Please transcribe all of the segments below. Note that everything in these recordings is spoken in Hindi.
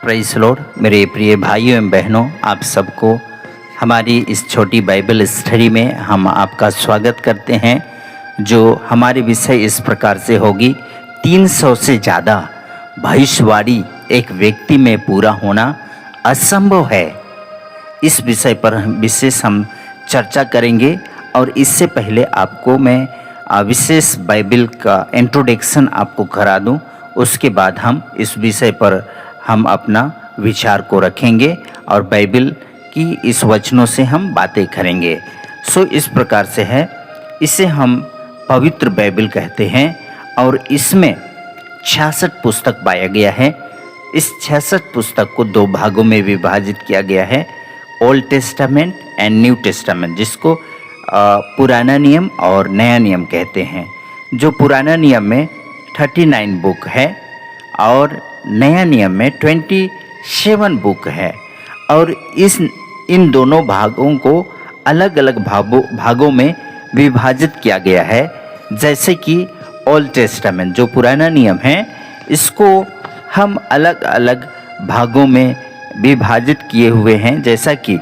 Praise Lord. मेरे प्रिय भाइयों एवं बहनों, आप सबको हमारी इस छोटी बाइबल स्टडी में हम आपका स्वागत करते हैं। जो हमारे विषय इस प्रकार से होगी, 300 से ज़्यादा भविष्यवाणी एक व्यक्ति में पूरा होना असंभव है। इस विषय पर विशेष हम चर्चा करेंगे और इससे पहले आपको मैं विशेष बाइबल का इंट्रोडक्शन आपको करा दूं। उसके बाद हम इस विषय पर हम अपना विचार को रखेंगे और बाइबल की इस वचनों से हम बातें करेंगे। इस प्रकार से है, इसे हम पवित्र बाइबल कहते हैं और इसमें 66 पुस्तक पाया गया है। इस 66 पुस्तक को 2 भागों में विभाजित किया गया है, old testament and new testament, जिसको पुराना नियम और नया नियम कहते हैं। जो पुराना नियम में 39 बुक है और नया नियम में 27 बुक है। और इन दोनों भागों को अलग अलग भागों में विभाजित किया गया है। जैसे कि ओल्ड टेस्टामेंट जो पुराना नियम है, इसको हम अलग अलग भागों में विभाजित किए हुए हैं। जैसा कि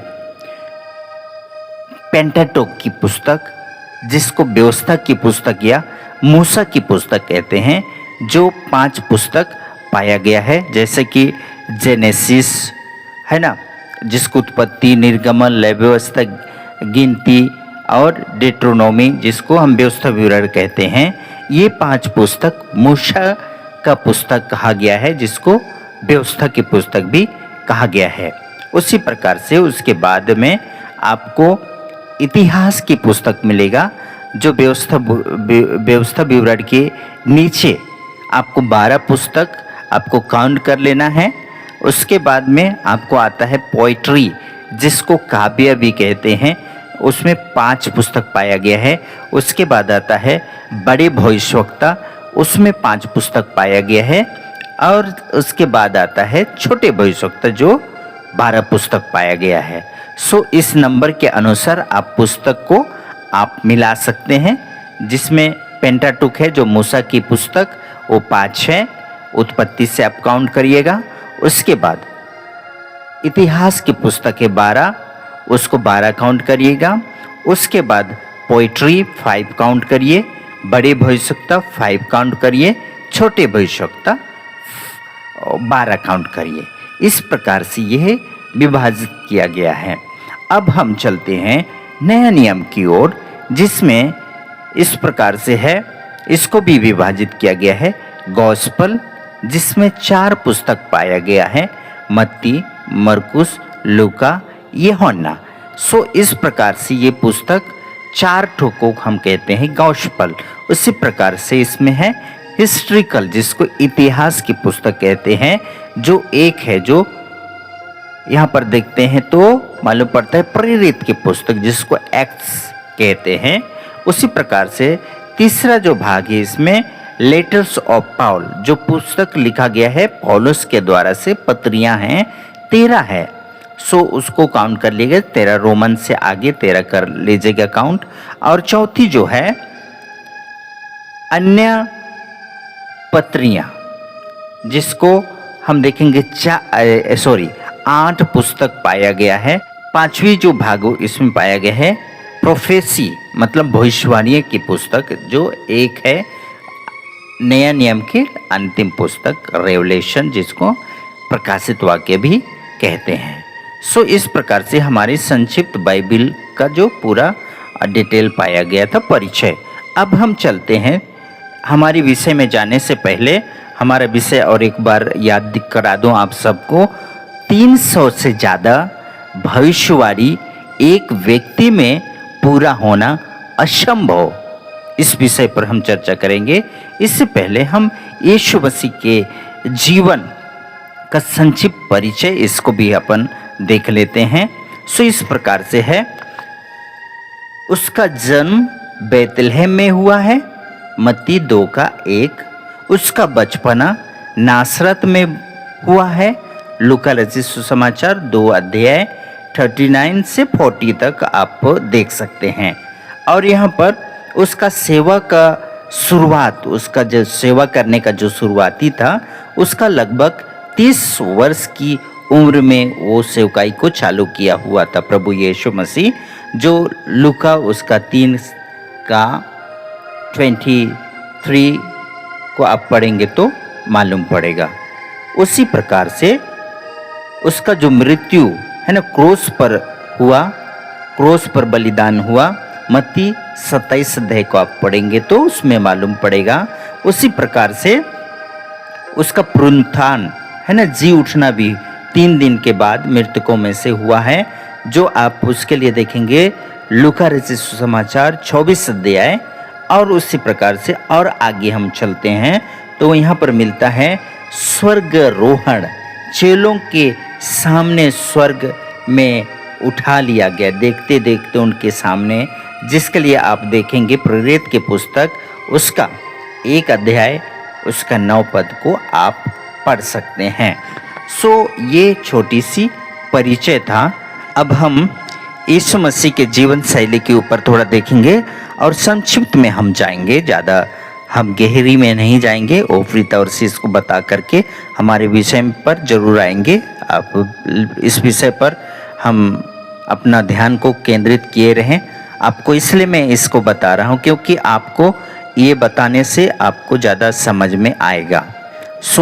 पेंटाटोक की पुस्तक, जिसको व्यवस्था की पुस्तक या मूसा की पुस्तक कहते हैं, जो 5 पुस्तक पाया गया है। जैसे कि जेनेसिस है ना, जिसको उत्पत्ति, निर्गमन, लय व्यवस्था, गिनती और डेट्रोनोमी, जिसको हम व्यवस्था विवरण कहते हैं। ये 5 पुस्तक मूसा का पुस्तक कहा गया है, जिसको व्यवस्था की पुस्तक भी कहा गया है। उसी प्रकार से उसके बाद में आपको इतिहास की पुस्तक मिलेगा, जो व्यवस्था विवरण के नीचे आपको 12 पुस्तक आपको काउंट कर लेना है। उसके बाद में आपको आता है पोइट्री, जिसको काव्य भी कहते हैं, उसमें 5 पुस्तक पाया गया है। उसके बाद आता है बड़े भविष्यवक्ता, उसमें 5 पुस्तक पाया गया है। और उसके बाद आता है छोटे भविष्यवक्ता, जो 12 पुस्तक पाया गया है। इस नंबर के अनुसार आप पुस्तक को आप मिला सकते हैं, जिसमें पेंटाटुक है जो मूसा की पुस्तक, वो 5 है। उत्पत्ति से आप काउंट करिएगा। उसके बाद इतिहास की पुस्तक है 12, उसको 12 काउंट करिएगा। उसके बाद पोइट्री 5 काउंट करिए, बड़े भविष्यवक्ता 5 काउंट करिए, छोटे भविष्यवक्ता 12 काउंट करिए। इस प्रकार से यह विभाजित किया गया है। अब हम चलते हैं नया नियम की ओर, जिसमें इस प्रकार से है, इसको भी विभाजित किया गया है। गॉस्पल, जिसमें 4 पुस्तक पाया गया है, मत्ती, मरकुस, लूका, यूहन्ना। इस प्रकार से ये पुस्तक 4 ठोको हम कहते हैं गॉस्पल। उसी प्रकार से इसमें है हिस्ट्रिकल, जिसको इतिहास की पुस्तक कहते हैं, जो एक है, जो यहाँ पर देखते हैं तो मालूम पड़ता है प्रेरित की पुस्तक, जिसको एक्ट्स कहते हैं। उसी प्रकार से तीसरा जो भाग है, इसमें लेटर्स ऑफ पॉल, जो पुस्तक लिखा गया है पौलुस के द्वारा से, पत्रियां हैं, 13 है। उसको काउंट कर लीजिएगा, 13 रोमन से आगे 13 कर लीजिएगा काउंट। और चौथी जो है अन्य पत्रियां, जिसको हम देखेंगे 8 पुस्तक पाया गया है। 5वीं जो भाग इसमें पाया गया है प्रोफेसी, मतलब भविष्यवाणी की पुस्तक, जो एक है नया नियम की अंतिम पुस्तक रेवलेशन, जिसको प्रकाशित वाक्य भी कहते हैं। इस प्रकार से हमारी संक्षिप्त बाइबल का जो पूरा डिटेल पाया गया था, परिचय। अब हम चलते हैं हमारे विषय में जाने से पहले हमारा विषय और एक बार याद करा दूं आप सबको। 300 से ज़्यादा भविष्यवाणी एक व्यक्ति में पूरा होना असंभव, इस विषय पर हम चर्चा करेंगे। इससे पहले हम यीशु मसीह के जीवन का संक्षिप्त परिचय, इसको भी अपन देख लेते हैं। इस प्रकार से है, उसका जन्म बैतलहम में हुआ है, मत्ती 2:1। उसका बचपना नासरत में हुआ है, लूका रचित सुसमाचार 2 अध्याय 39 से 40 तक आप देख सकते हैं। और यहाँ पर उसका सेवा का शुरुआत, उसका जो सेवा करने का जो शुरुआती था, उसका लगभग 30 वर्ष की उम्र में वो सेवकाई को चालू किया हुआ था प्रभु यीशु मसीह, जो लूका उसका 3 का 23 को आप पढ़ेंगे तो मालूम पड़ेगा। उसी प्रकार से उसका जो मृत्यु है ना क्रूस पर हुआ, क्रूस पर बलिदान हुआ, मत्ती 27 अध्याय को आप पढ़ेंगे तो उसमें मालूम पड़ेगा। उसी प्रकार से उसका पुनरुत्थान है ना, जी उठना भी 3 दिन के बाद मृतकों में से हुआ है, जो आप उसके लिए देखेंगे लूका रचित सुसमाचार 24 अध्याय। और उसी प्रकार से और आगे हम चलते हैं तो यहाँ पर मिलता है स्वर्गारोहण, चेलों के सामने स्वर्ग में उठा लिया गया, देखते देखते उनके सामने, जिसके लिए आप देखेंगे प्रेरित की पुस्तक उसका 1 अध्याय उसका 9 पद को आप पढ़ सकते हैं। ये छोटी सी परिचय था। अब हम यीशु मसीह के जीवन शैली के ऊपर थोड़ा देखेंगे और संक्षिप्त में हम जाएंगे, ज़्यादा हम गहरी में नहीं जाएंगे। ऊपरी तौर से इसको बता करके हमारे विषय पर जरूर आएंगे। आप इस विषय पर हम अपना ध्यान को केंद्रित किए रहें। आपको इसलिए मैं इसको बता रहा हूँ क्योंकि आपको ये बताने से आपको ज़्यादा समझ में आएगा।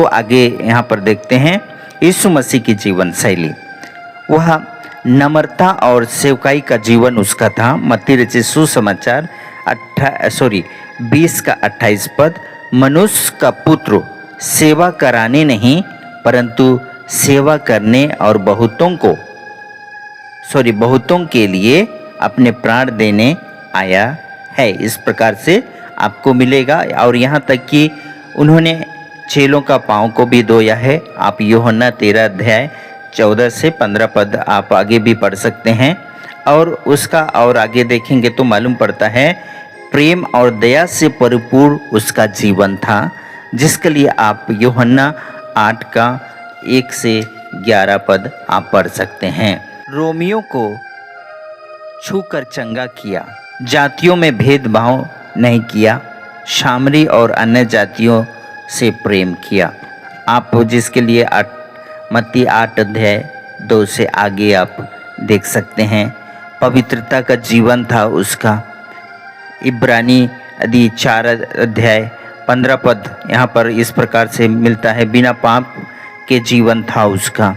आगे यहाँ पर देखते हैं यीशु मसीह की जीवन शैली। वह नम्रता और सेवकाई का जीवन उसका था। मत्ती रचित सुसमाचार 20 का 28 पद, मनुष्य का पुत्र सेवा कराने नहीं परंतु सेवा करने और बहुतों के लिए अपने प्राण देने आया है। इस प्रकार से आपको मिलेगा। और यहाँ तक कि उन्होंने चेलों का पाँव को भी धोया है। आप यूहन्ना 13 अध्याय 14 से 15 पद आप आगे भी पढ़ सकते हैं। और उसका और आगे देखेंगे तो मालूम पड़ता है प्रेम और दया से परिपूर्ण उसका जीवन था, जिसके लिए आप यूहन्ना 8 का 1 से 11 पद आप पढ़ सकते हैं। रोमियों को छूकर चंगा किया, जातियों में भेदभाव नहीं किया, शामरी और अन्य जातियों से प्रेम किया। आप जिसके लिए मत्ती 8 अध्याय 2 से आगे आप देख सकते हैं। पवित्रता का जीवन था उसका। इब्रानी आदि 4 अध्याय 15 पद यहाँ पर इस प्रकार से मिलता है, बिना पाप के जीवन था उसका।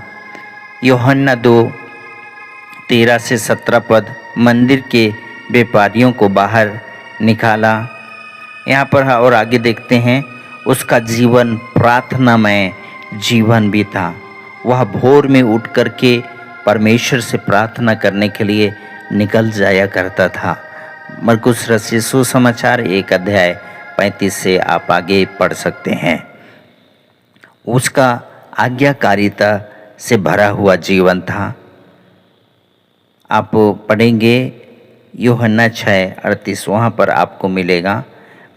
यूहन्ना 2:13 से 17 पद, मंदिर के व्यापारियों को बाहर निकाला। यहाँ पर और आगे देखते हैं उसका जीवन प्रार्थनामय जीवन भी था। वह भोर में उठ करके परमेश्वर से प्रार्थना करने के लिए निकल जाया करता था। मरकुस रचित सुसमाचार 1 अध्याय 35 से आप आगे पढ़ सकते हैं। उसका आज्ञाकारिता से भरा हुआ जीवन था। आप पढ़ेंगे यूहन्ना 6:38, वहाँ पर आपको मिलेगा,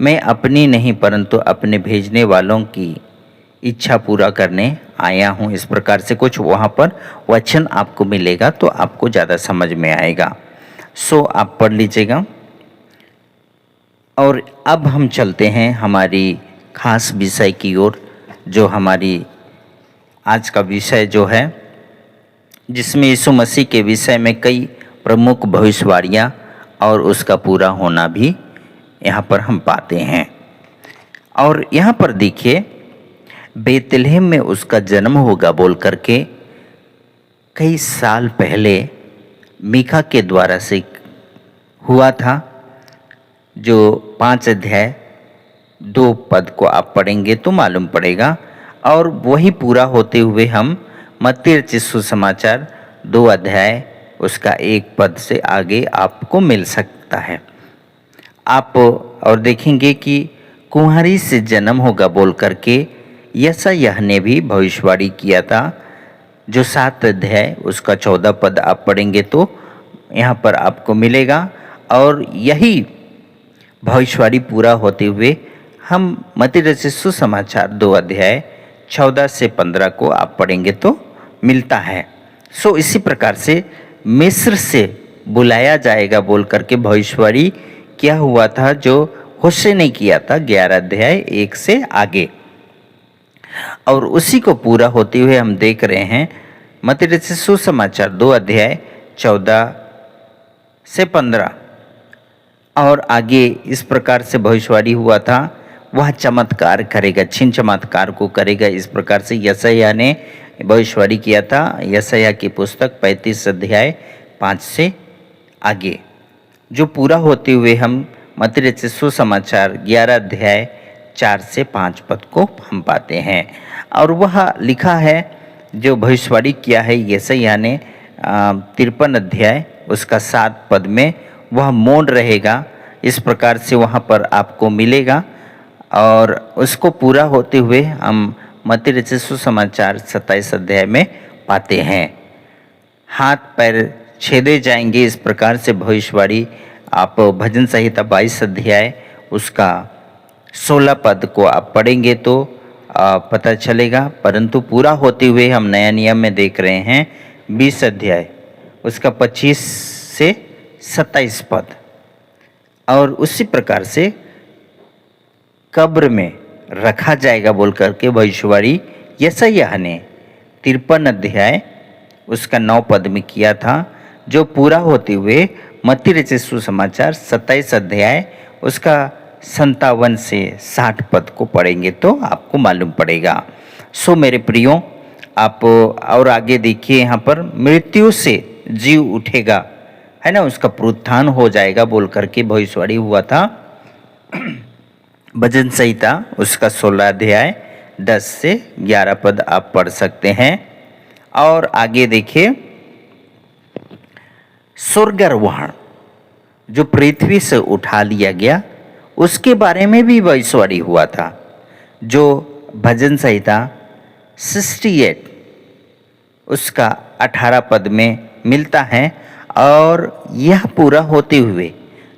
मैं अपनी नहीं परंतु अपने भेजने वालों की इच्छा पूरा करने आया हूँ। इस प्रकार से कुछ वहाँ पर वचन आपको मिलेगा तो आपको ज़्यादा समझ में आएगा। आप पढ़ लीजिएगा। और अब हम चलते हैं हमारी खास विषय की ओर, जो हमारी आज का विषय जो है, जिसमें यीशु मसीह के विषय में कई प्रमुख भविष्यवाणियाँ और उसका पूरा होना भी यहाँ पर हम पाते हैं। और यहाँ पर देखिए बेतलहम में उसका जन्म होगा बोल करके कई साल पहले मीका के द्वारा से हुआ था, जो 5 अध्याय 2 पद को आप पढ़ेंगे तो मालूम पड़ेगा। और वही पूरा होते हुए हम मत्ती रचित सुसमाचार 2 अध्याय उसका 1 पद से आगे आपको मिल सकता है। आप और देखेंगे कि कुंवारी से जन्म होगा बोल करके यशायाह ने भी भविष्यवाणी किया था, जो 7 अध्याय उसका 14 पद आप पढ़ेंगे तो यहाँ पर आपको मिलेगा। और यही भविष्यवाणी पूरा होते हुए हम मत्ती रचित सुसमाचार 2 अध्याय 14 से 15 को आप पढ़ेंगे तो मिलता है। इसी प्रकार से मिस्र से बुलाया जाएगा बोल करके भविष्यवाणी क्या हुआ था, जो होशे ने किया था 11 अध्याय 1 से आगे। और उसी को पूरा होते हुए हम देख रहे हैं मत्ती रचित सुसमाचार 2 अध्याय 14 से 15। और आगे इस प्रकार से भविष्यवाणी हुआ था, वह चमत्कार करेगा, छिन चमत्कार को करेगा। इस प्रकार से यशायाह ने भविष्यवाणी किया था। यशायाह की पुस्तक 35 अध्याय 5 से आगे, जो पूरा होते हुए हम मत्ती रचित सुसमाचार 11 अध्याय 4 से 5 पद को हम पाते हैं। और वह लिखा है, जो भविष्यवाणी किया है यशायाह ने 53 अध्याय उसका 7 पद में, वह मौन रहेगा। इस प्रकार से वहाँ पर आपको मिलेगा। और उसको पूरा होते हुए हम मत्ती रचित सुसमाचार 27 अध्याय में पाते हैं। हाथ पैर छेदे जाएंगे, इस प्रकार से भविष्यवाणी आप भजन संहिता 22 अध्याय उसका 16 पद को आप पढ़ेंगे तो पता चलेगा। परंतु पूरा होते हुए हम नया नियम में देख रहे हैं 20 अध्याय उसका 25 से 27 पद। और उसी प्रकार से कब्र में रखा जाएगा बोल करके भविष्यवाणी यशायाह ने 53 अध्याय उसका 9 पद में किया था, जो पूरा होते हुए मत्ती रचित सुसमाचार 27 अध्याय उसका 57 से 60 पद को पढ़ेंगे तो आपको मालूम पड़ेगा। सो मेरे प्रियो, आप और आगे देखिए, यहाँ पर मृत्यु से जीव उठेगा, है ना, उसका पुनरुत्थान हो जाएगा बोल करके भविष्यवाणी हुआ था। भजन संहिता उसका 16 अध्याय 10 से 11 पद आप पढ़ सकते हैं। और आगे देखिए, स्वर्गारोहण जो पृथ्वी से उठा लिया गया, उसके बारे में भी भविष्यवाणी हुआ था, जो भजन संहिता 68 उसका 18 पद में मिलता है। और यह पूरा होते हुए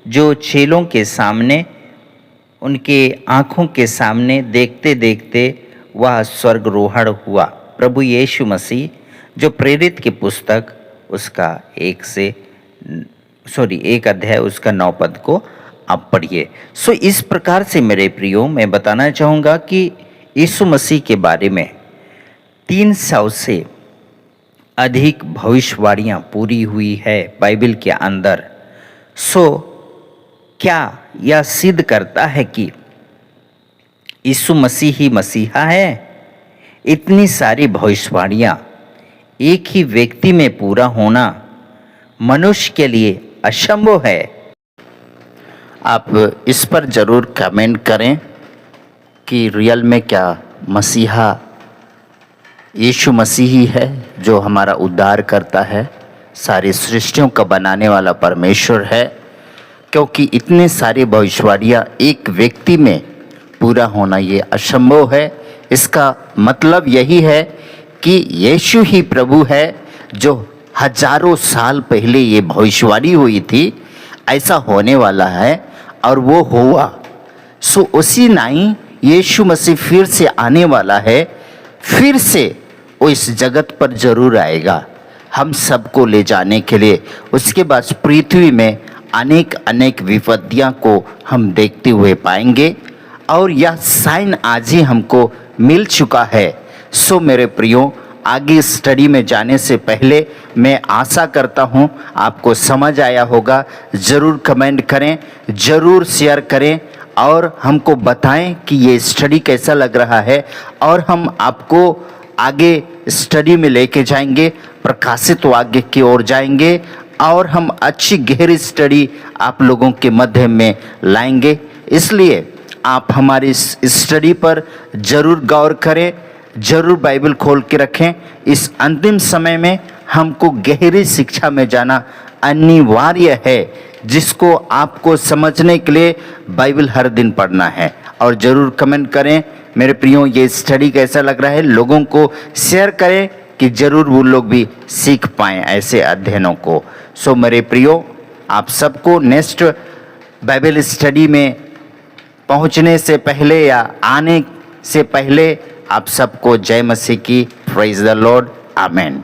जो चेलों के सामने, उनके आँखों के सामने देखते देखते वह स्वर्गारोहण हुआ। प्रभु यीशु मसीह, जो प्रेरित की पुस्तक उसका 1 अध्याय उसका 9 पद को आप पढ़िए। सो इस प्रकार से मेरे प्रियो, मैं बताना चाहूँगा कि यीशु मसीह के बारे में 300 से अधिक भविष्यवाणियाँ पूरी हुई है बाइबल के अंदर। सो क्या यह सिद्ध करता है कि यीशु मसीह ही मसीहा है? इतनी सारी भविष्यवाणियाँ एक ही व्यक्ति में पूरा होना मनुष्य के लिए असंभव है। आप इस पर ज़रूर कमेंट करें कि रियल में क्या मसीहा यीशु मसीह ही है, जो हमारा उद्धार करता है, सारी सृष्टियों का बनाने वाला परमेश्वर है। क्योंकि इतने सारी भविष्यवाणियाँ एक व्यक्ति में पूरा होना ये असंभव है। इसका मतलब यही है कि यीशु ही प्रभु है, जो हजारों साल पहले ये भविष्यवाणी हुई थी ऐसा होने वाला है और वो हुआ। सो उसी नाई यीशु मसीह फिर से आने वाला है, फिर से वो इस जगत पर जरूर आएगा हम सबको ले जाने के लिए। उसके बाद पृथ्वी में अनेक अनेक विपत्तियां को हम देखते हुए पाएंगे और यह साइन आज ही हमको मिल चुका है। सो मेरे प्रियो, आगे स्टडी में जाने से पहले मैं आशा करता हूँ आपको समझ आया होगा। ज़रूर कमेंट करें, ज़रूर शेयर करें और हमको बताएं कि ये स्टडी कैसा लग रहा है, और हम आपको आगे स्टडी में लेके जाएंगे, प्रकाशित वाक्य की ओर जाएंगे और हम अच्छी गहरी स्टडी आप लोगों के मध्य में लाएंगे। इसलिए आप हमारी इस स्टडी पर ज़रूर गौर करें, ज़रूर बाइबल खोल के रखें। इस अंतिम समय में हमको गहरी शिक्षा में जाना अनिवार्य है, जिसको आपको समझने के लिए बाइबल हर दिन पढ़ना है। और ज़रूर कमेंट करें मेरे प्रियो, ये स्टडी कैसा लग रहा है, लोगों को शेयर करें कि ज़रूर वो लोग भी सीख पाएँ ऐसे अध्ययनों को। सो मेरे प्रियो, आप सबको नेक्स्ट बाइबल स्टडी में पहुंचने से पहले या आने से पहले आप सबको जय मसीह की, प्रेज द लॉर्ड, आमेन।